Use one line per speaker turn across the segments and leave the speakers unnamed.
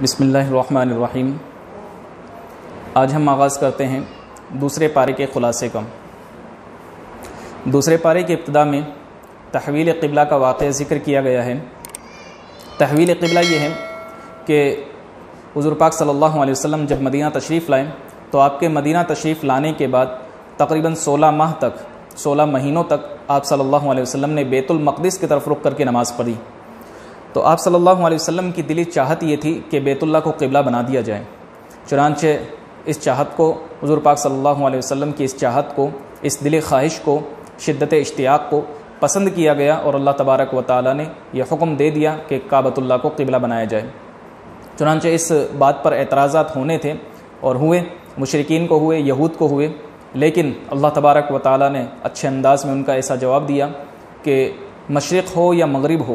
بسم اللہ الرحمن الرحیم۔ آج ہم آغاز کرتے ہیں دوسرے پارے کے خلاصے کا۔ دوسرے پارے کی ابتدا میں تحویل قبلہ کا واقعہ ذکر کیا گیا ہے۔ تحویل قبلہ یہ ہے کہ حضور پاک صلی اللہ علیہ وسلم جب مدینہ تشریف لائیں تو آپ کے مدینہ تشریف لانے کے بعد تقریباً 16 مہینوں تک آپ صلی اللہ علیہ وسلم نے بیت المقدس کی طرف رخ کر کے نماز پڑھی۔ تو آپ صلی اللہ علیہ وسلم کی دلی چاہت یہ تھی کہ بیت اللہ کو قبلہ بنا دیا جائے۔ چنانچہ اس چاہت کو حضور پاک صلی اللہ علیہ وسلم کی اس چاہت کو، اس دلی خواہش کو، شدت اشتیاق کو پسند کیا گیا اور اللہ تبارک و تعالی نے یہ حکم دے دیا کہ کعبۃ اللہ کو قبلہ بنایا جائے۔ چنانچہ اس بات پر اعتراضات ہونے تھے اور ہوئے، مشرکین کو ہوئے، یہود کو ہوئے، لیکن اللہ تبارک و تعالی نے اچھے انداز میں ان کا ایسا جواب دیا کہ مشرق ہو یا مغرب ہو،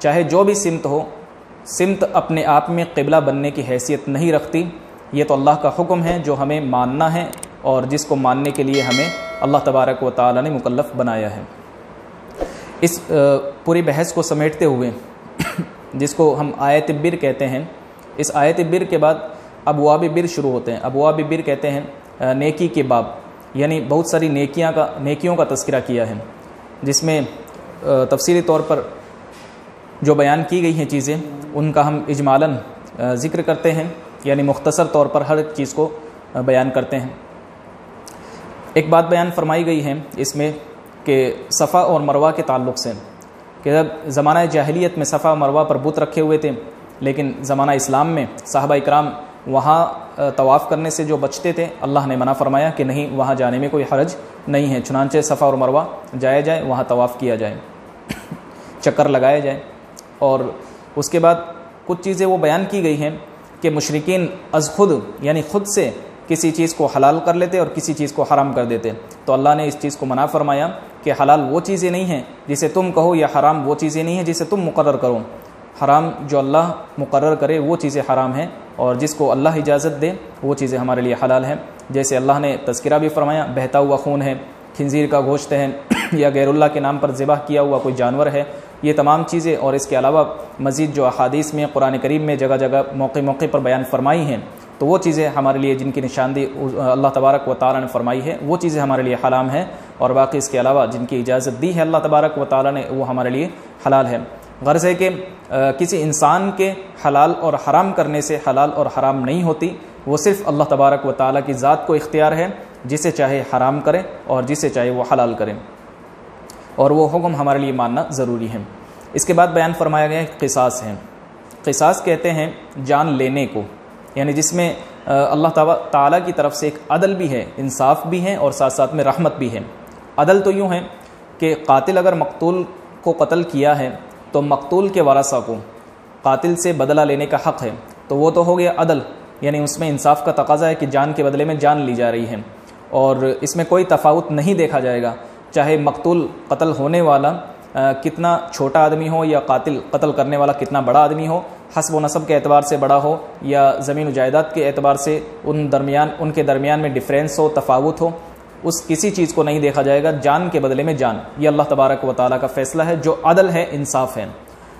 چاہے جو بھی سمت ہو، سمت اپنے آپ میں قبلہ بننے کی حیثیت نہیں رکھتی۔ یہ تو اللہ کا حکم ہے جو ہمیں ماننا ہے اور جس کو ماننے کے لیے ہمیں اللہ تبارک و تعالی نے مکلف بنایا ہے۔ اس پوری بحث کو سمیٹتے ہوئے جس کو ہم آیت بر کہتے ہیں، اس آیت بر کے بعد ابواب بر شروع ہوتے ہیں۔ ابواب بر کہتے ہیں نیکی کے باب، یعنی بہت ساری نیکیوں کا تذکرہ کیا ہے، جس میں تفصیلی طور پر جو بیان کی گئی ہیں چیزیں ان کا ہم اجمالاً ذکر کرتے ہیں، یعنی مختصر طور پر ہر ایک چیز کو بیان کرتے ہیں۔ ایک بات بیان فرمائی گئی ہے اس میں کہ صفا اور مروہ کے تعلق سے، کہ جب زمانہ جاہلیت میں صفا اور مروہ پر بت رکھے ہوئے تھے، لیکن زمانہ اسلام میں صحابہ اکرام وہاں طواف کرنے سے جو بچتے تھے، اللہ نے منع فرمایا کہ نہیں، وہاں جانے میں کوئی حرج نہیں ہے، چنانچہ صفا اور مروہ جایا جائے، وہاں طواف کیا جائے، چکر لگایا جائے۔ اور اس کے بعد کچھ چیزیں وہ بیان کی گئی ہیں کہ مشرکین از خود، یعنی خود سے کسی چیز کو حلال کر لیتے اور کسی چیز کو حرام کر دیتے، تو اللہ نے اس چیز کو منع فرمایا کہ حلال وہ چیزیں نہیں ہیں جسے تم کہو، یا حرام وہ چیزیں نہیں ہیں جسے تم مقرر کرو۔ حرام جو اللہ مقرر کرے وہ چیزیں حرام ہیں، اور جس کو اللہ اجازت دے وہ چیزیں ہمارے لیے حلال ہیں۔ جیسے اللہ نے تذکرہ بھی فرمایا، بہتا ہوا خون ہے، خنزیر کا گوشت ہے، یا غیر اللہ کے نام پر ذبح کیا ہوا کوئی جانور ہے، یہ تمام چیزیں، اور اس کے علاوہ مزید جو احادیث میں، قرآن کریم میں جگہ جگہ موقع پر بیان فرمائی ہیں، تو وہ چیزیں ہمارے لیے جن کی نشاندہی اللہ تبارک و تعالی نے فرمائی ہے وہ چیزیں ہمارے لیے حرام ہیں، اور باقی اس کے علاوہ جن کی اجازت دی ہے اللہ تبارک و تعالی نے وہ ہمارے لیے حلال ہے۔ غرض ہے کہ کسی انسان کے حلال اور حرام کرنے سے حلال اور حرام نہیں ہوتی، وہ صرف اللہ تبارک و تعالی کی ذات کو اختیار ہے، جسے چاہے حرام کرے اور جسے چاہے وہ حلال کرے، اور وہ حکم ہمارے لیے ماننا ضروری ہے۔ اس کے بعد بیان فرمایا گیا کہ قصاص ہے۔ قصاص کہتے ہیں جان لینے کو، یعنی جس میں اللہ تعالیٰ کی طرف سے ایک عدل بھی ہے، انصاف بھی ہے، اور ساتھ ساتھ میں رحمت بھی ہے۔ عدل تو یوں ہے کہ قاتل اگر مقتول کو قتل کیا ہے تو مقتول کے ورثہ کو قاتل سے بدلہ لینے کا حق ہے، تو وہ تو ہو گیا عدل، یعنی اس میں انصاف کا تقاضا ہے کہ جان کے بدلے میں جان لی جا رہی ہے، اور اس میں کوئی تفاوت نہیں دیکھا جائے گا، چاہے مقتول قتل ہونے والا کتنا چھوٹا آدمی ہو یا قتل کرنے والا کتنا بڑا آدمی ہو، حسب و نسب کے اعتبار سے بڑا ہو یا زمین و جائیداد کے اعتبار سے ان کے درمیان میں ڈفرینس ہو، تفاوت ہو، اس کسی چیز کو نہیں دیکھا جائے گا، جان کے بدلے میں جان۔ یہ اللہ تبارک و تعالیٰ کا فیصلہ ہے جو عدل ہے، انصاف ہے۔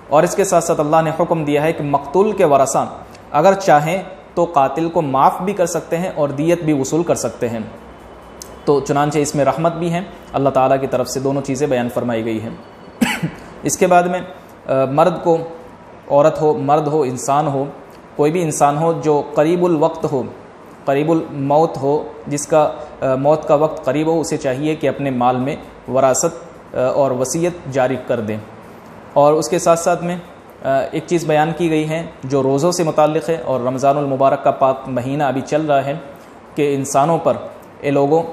اور اس کے ساتھ ساتھ اللہ نے حکم دیا ہے کہ مقتول کے ورثہ اگر چاہیں تو قاتل کو معاف بھی کر سکتے ہیں اور دیت بھی وصول کر سکتے ہیں، تو چنانچہ اس میں رحمت بھی ہے، اللہ تعالیٰ کی طرف سے دونوں چیزیں بیان فرمائی گئی ہیں۔ اس کے بعد میں مرد کو، عورت ہو، مرد ہو، انسان ہو، کوئی بھی انسان ہو جو قریب الوقت ہو، قریب الموت ہو، جس کا موت کا وقت قریب ہو، اسے چاہیے کہ اپنے مال میں وراثت اور وصیت جاری کر دیں۔ اور اس کے ساتھ ساتھ میں ایک چیز بیان کی گئی ہے جو روزوں سے متعلق ہے، اور رمضان المبارک کا پاک مہینہ ابھی چل رہا ہے، کہ انسانوں پر، اے لوگوں،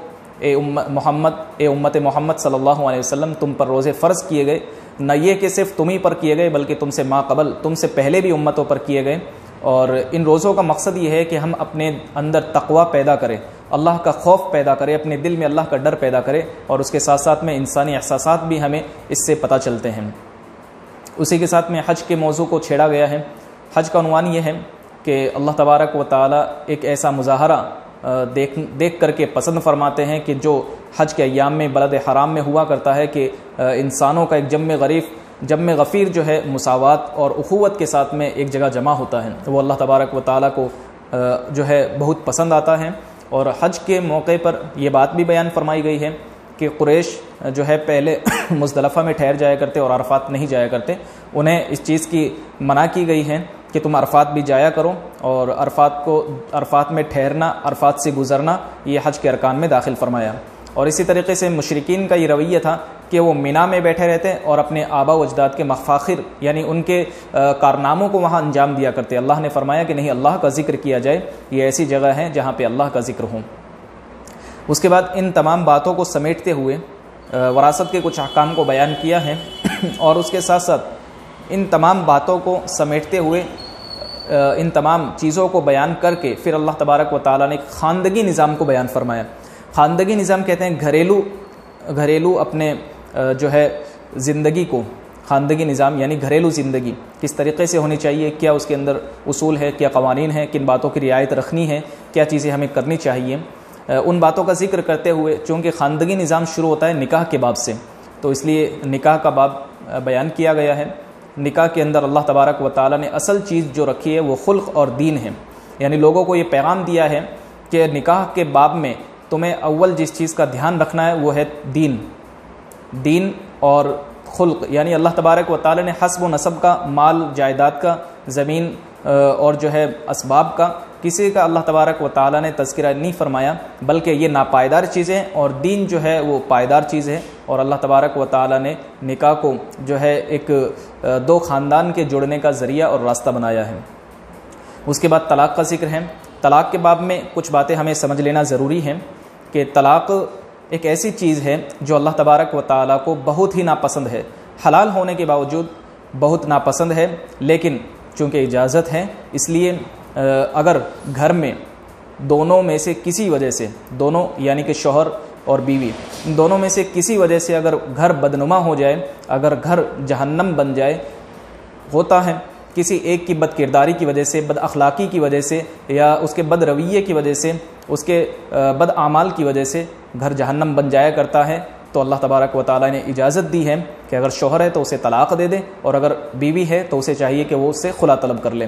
اے امت محمد صلی اللہ علیہ وسلم، تم پر روزے فرض کیے گئے، نہ یہ کہ صرف تم ہی پر کیے گئے بلکہ تم سے ما قبل، تم سے پہلے بھی امتوں پر کیے گئے۔ اور ان روزوں کا مقصد یہ ہے کہ ہم اپنے اندر تقوی پیدا کریں، اللہ کا خوف پیدا کریں، اپنے دل میں اللہ کا ڈر پیدا کریں، اور اس کے ساتھ ساتھ میں انسانی احساسات بھی ہمیں اس سے پتہ چلتے ہیں۔ اسی کے ساتھ میں حج کے موضوع کو چھیڑا گیا ہے۔ حج کا عنوان یہ ہے کہ اللہ تبارک و تعالی ایک ایسا مظاہرہ دیکھ کر کے پسند فرماتے ہیں کہ جو حج کے ایام میں بلد حرام میں ہوا کرتا ہے، کہ انسانوں کا ایک جم غریب جب میں غفیر جو ہے مساوات اور اخوت کے ساتھ میں ایک جگہ جمع ہوتا ہے تو وہ اللہ تبارک و تعالیٰ کو جو ہے بہت پسند آتا ہے۔ اور حج کے موقع پر یہ بات بھی بیان فرمائی گئی ہے کہ قریش جو ہے پہلے مزدلفہ میں ٹھہر جایا کرتے اور عرفات نہیں جایا کرتے، انہیں اس چیز کی منع کی گئی ہے کہ تم عرفات بھی جایا کرو، اور عرفات میں ٹھہرنا، عرفات سے گزرنا یہ حج کے ارکان میں داخل فرمایا۔ اور اسی طریقے سے مشرکین کا یہ رویہ تھا کہ وہ مینا میں بیٹھے رہتے اور اپنے آبا و اجداد کے مفاخر یعنی ان کے کارناموں کو وہاں انجام دیا کرتے۔ اللہ نے فرمایا کہ نہیں، اللہ کا ذکر کیا جائے، یہ ایسی جگہ ہے جہاں پہ اللہ کا ذکر ہو۔ اس کے بعد ان تمام باتوں کو سمیٹتے ہوئے وراثت کے کچھ احکام کو بیان کیا ہے، اور اس کے ساتھ ساتھ ان تمام باتوں کو سمیٹتے ہوئے ان تمام چیزوں کو بیان کر کے پھر اللہ تبارک و تعالیٰ نے خاندگی نظام کو بیان فرمایا۔ خاندگی نظام کہتے ہیں گھریلو اپنے جو ہے زندگی کو، خاندگی نظام یعنی گھریلو زندگی کس طریقے سے ہونی چاہیے، کیا اس کے اندر اصول ہے، کیا قوانین ہیں، کن باتوں کی رعایت رکھنی ہے، کیا چیزیں ہمیں کرنی چاہیے، ان باتوں کا ذکر کرتے ہوئے چونکہ خاندگی نظام شروع ہوتا ہے نکاح کے باب سے، تو اس لیے نکاح کا باب بیان کیا گیا ہے۔ نکاح کے اندر اللہ تبارک و تعالیٰ نے اصل چیز جو رکھی ہے وہ خلق اور دین ہے، یعنی لوگوں کو یہ پیغام دیا ہے کہ نکاح کے باب میں تمہیں اول جس چیز کا دھیان رکھنا ہے وہ ہے دین اور خلق، یعنی اللہ تبارک و تعالیٰ نے حسب و نسب کا، مال جائیداد کا، زمین اور جو ہے اسباب کا، کسی کا اللہ تبارک و تعالیٰ نے تذکرہ نہیں فرمایا، بلکہ یہ ناپائیدار چیزیں اور دین جو ہے وہ پائیدار چیز ہے۔ اور اللہ تبارک و تعالیٰ نے نکاح کو جو ہے ایک دو خاندان کے جڑنے کا ذریعہ اور راستہ بنایا ہے۔ اس کے بعد طلاق کا ذکر ہے۔ طلاق کے باب میں کچھ باتیں ہمیں سمجھ لینا ضروری ہیں کہ طلاق ایک ایسی چیز ہے جو اللہ تبارک و تعالیٰ کو بہت ہی ناپسند ہے، حلال ہونے کے باوجود بہت ناپسند ہے، لیکن چونکہ اجازت ہے اس لیے اگر گھر میں دونوں میں سے کسی وجہ سے، دونوں یعنی کہ شوہر اور بیوی، ان دونوں میں سے کسی وجہ سے اگر گھر بدنما ہو جائے، اگر گھر جہنم بن جائے، ہوتا ہے کسی ایک کی بد کرداری کی وجہ سے، بد اخلاقی کی وجہ سے، یا اس کے بد رویے کی وجہ سے، اس کے بد اعمال کی وجہ سے گھر جہنم بن جایا کرتا ہے، تو اللہ تبارک و تعالیٰ نے اجازت دی ہے کہ اگر شوہر ہے تو اسے طلاق دے دے، اور اگر بیوی ہے تو اسے چاہیے کہ وہ اس سے خلا طلب کر لے۔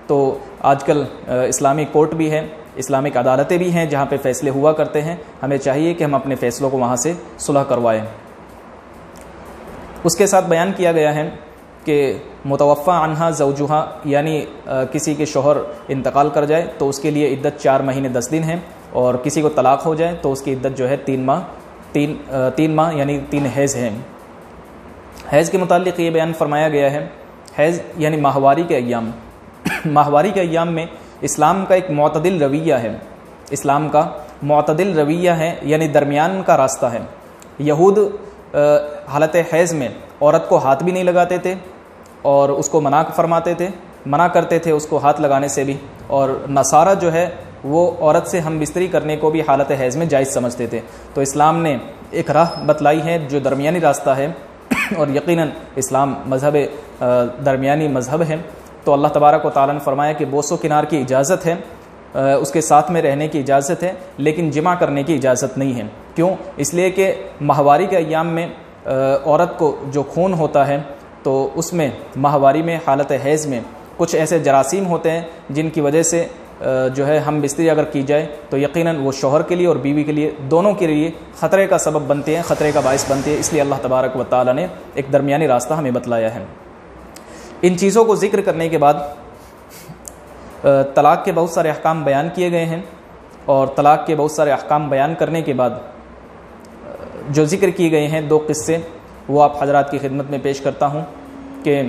تو آج کل اسلامی کورٹ بھی ہے، اسلامک عدالتیں بھی ہیں جہاں پہ فیصلے ہوا کرتے ہیں، ہمیں چاہیے کہ ہم اپنے فیصلوں کو وہاں سے صلح کروائیں۔ اس کے ساتھ بیان کیا گیا ہے کہ متوفی عنہا زوجہا، یعنی کسی کے شوہر انتقال کر جائے تو اس کے لیے عدت 4 مہینے 10 دن ہے، اور کسی کو طلاق ہو جائے تو اس کی عدت جو ہے 3 ماہ یعنی 3 حیض ہیں۔ حیض کے متعلق یہ بیان فرمایا گیا ہے، حیض یعنی ماہواری کے ایام، ماہواری کے ایام میں اسلام کا ایک معتدل رویہ ہے، اسلام کا معتدل رویہ ہے یعنی درمیان کا راستہ ہے۔ یہود حالت حیض میں عورت کو ہاتھ بھی نہیں لگاتے تھے اور اس کو منع کرتے تھے اس کو ہاتھ لگانے سے بھی، اور نصارہ جو ہے وہ عورت سے ہم بستری کرنے کو بھی حالت حیض میں جائز سمجھتے تھے۔ تو اسلام نے ایک راہ بتلائی ہے جو درمیانی راستہ ہے، اور یقیناً اسلام مذہب درمیانی مذہب ہے۔ تو اللہ تبارک و تعالیٰ نے فرمایا کہ بوس و کنار کی اجازت ہے، اس کے ساتھ میں رہنے کی اجازت ہے، لیکن جمع کرنے کی اجازت نہیں ہے۔ کیوں؟ اس لیے کہ ماہواری کے ایام میں عورت کو جو خون ہوتا ہے تو اس میں ماہواری میں حالت حیض میں کچھ ایسے جراثیم ہوتے ہیں جن کی وجہ سے جو ہے ہم بستری اگر کی جائے تو یقیناً وہ شوہر کے لیے اور بیوی کے لیے، دونوں کے لیے خطرے کا سبب بنتے ہیں، خطرے کا باعث بنتے ہیں۔ اس لیے اللہ تبارک و تعالیٰ نے ایک درمیانی راستہ ہمیں بتلایا ہے۔ ان چیزوں کو ذکر کرنے کے بعد طلاق کے بہت سارے احکام بیان کیے گئے ہیں، اور طلاق کے بہت سارے احکام بیان کرنے کے بعد جو ذکر کیے گئے ہیں 2 قصے وہ آپ حضرات کی خدمت میں پیش کرتا ہوں کہ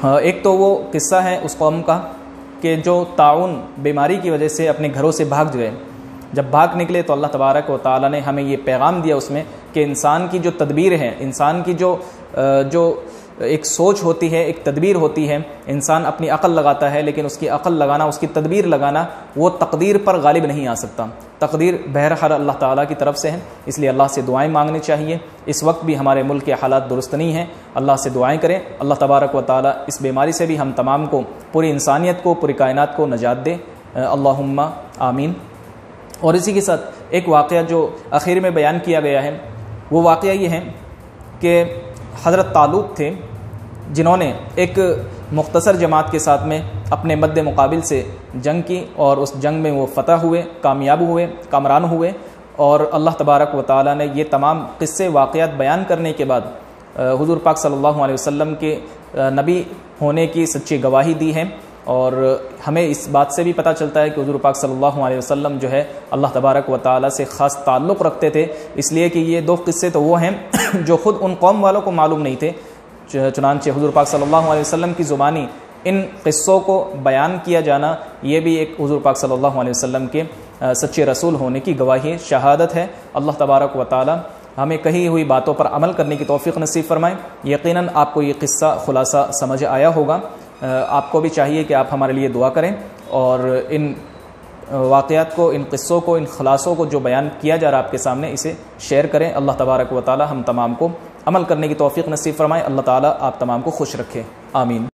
ایک تو وہ قصہ ہے اس قوم کا کہ جو طاعون بیماری کی وجہ سے اپنے گھروں سے بھاگ گئے۔ جب بھاگ نکلے تو اللہ تبارک و تعالیٰ نے ہمیں یہ پیغام دیا اس میں کہ انسان کی جو تدبیر ہے، انسان کی جو ایک سوچ ہوتی ہے، ایک تدبیر ہوتی ہے، انسان اپنی عقل لگاتا ہے، لیکن اس کی عقل لگانا، اس کی تدبیر لگانا وہ تقدیر پر غالب نہیں آ سکتا۔ تقدیر بہرحال اللہ تعالیٰ کی طرف سے ہے، اس لیے اللہ سے دعائیں مانگنی چاہیے۔ اس وقت بھی ہمارے ملک کے حالات درست نہیں ہیں، اللہ سے دعائیں کریں، اللہ تبارک و تعالیٰ اس بیماری سے بھی ہم تمام کو، پوری انسانیت کو، پوری کائنات کو نجات دے، اللہم آمین۔ اور اسی کے ساتھ ایک واقعہ جو آخر میں بیان کیا گیا ہے، وہ واقعہ یہ ہے کہ حضرت طالوت تھے جنہوں نے ایک مختصر جماعت کے ساتھ میں اپنے مد مقابل سے جنگ کی، اور اس جنگ میں وہ فتح ہوئے، کامیاب ہوئے، کامران ہوئے، اور اللہ تبارک و تعالیٰ نے یہ تمام قصے واقعات بیان کرنے کے بعد حضور پاک صلی اللہ علیہ وسلم کے نبی ہونے کی سچی گواہی دی ہے۔ اور ہمیں اس بات سے بھی پتہ چلتا ہے کہ حضور پاک صلی اللہ علیہ وسلم جو ہے اللہ تبارک و تعالیٰ سے خاص تعلق رکھتے تھے، اس لیے کہ یہ دو قصے تو وہ ہیں جو خود ان قوم والوں کو معلوم نہیں تھے، چنانچہ حضور پاک صلی اللہ علیہ وسلم کی زبانی ان قصوں کو بیان کیا جانا یہ بھی ایک حضور پاک صلی اللہ علیہ وسلم کے سچے رسول ہونے کی گواہی شہادت ہے۔ اللہ تبارک و تعالیٰ ہمیں کہی ہوئی باتوں پر عمل کرنے کی توفیق نصیب فرمائیں۔ یقیناً آپ کو یہ قصہ خلاصہ سمجھ آیا ہوگا، آپ کو بھی چاہیے کہ آپ ہمارے لیے دعا کریں اور ان واقعات کو، ان قصوں کو، ان خلاصوں کو جو بیان کیا جا رہا ہے آپ کے سامنے، اسے شیئر کریں۔ اللہ تبارک و تعالیٰ ہم تمام کو عمل کرنے کی توفیق نصیب فرمائے۔ اللہ تعالیٰ آپ تمام کو خوش رکھے، آمین۔